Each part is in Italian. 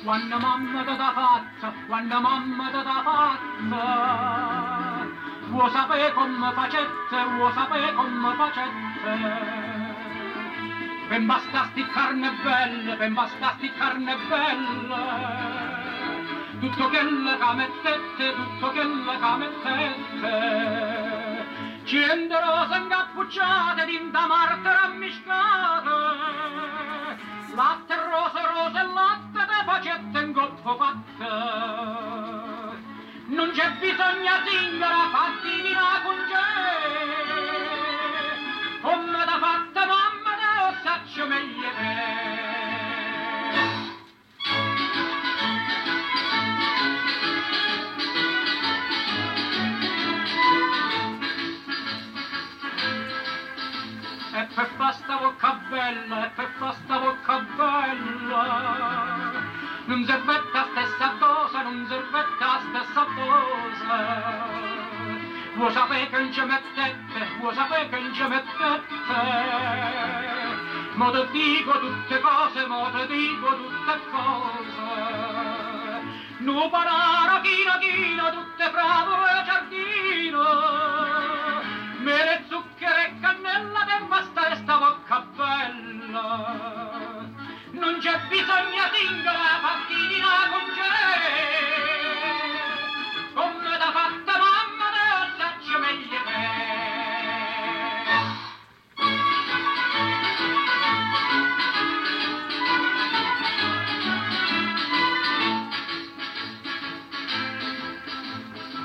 quando mamma te da fatta, quando mamma te da fatta, vuoi sapere come facette, vuoi sapere come facette. Ben basta sti carne belle, ben basta sti carne belle, tutto quelle che mettete, tutto quelle che mettete, cento rose incappucciate d'inta martera ammiscate, latte rose, rose e latte de facette in goffo fatte. Non c'è bisogno zingara, fatti di una congè, come da fatta mamma ne saccio meglio e per sta bocca bella, e per sta bocca bella, non servetta stessa dose, non servetta stessa dose. Vuoi sapere che non ci mettete, vuoi sapere che non ci mettete, mo te dico tutte cose, mo te dico tutte cose. Nu parara chino chino, tutte fragole e giardino, mele, zucchero e cannella, te basta sta bocca bella. Non c'è bisogno zingara, fatti di una congè, come da fatta mamma ne saccio meglio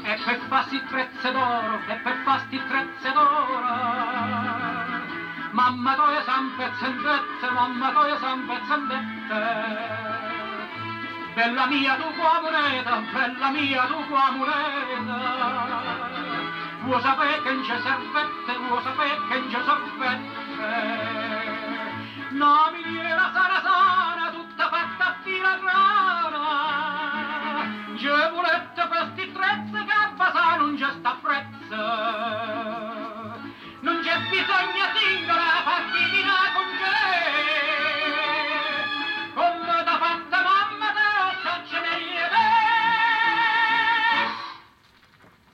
e per farsi trezze d'oro, e per farsi trezze d'oro, mamma toia sempre zendette, mamma toia sempre zendette. Bella mia tu qua moneta, bella mia tu qua moneta, vuoi sapere che non c'è servette, vuoi sapere che non c'è servette, no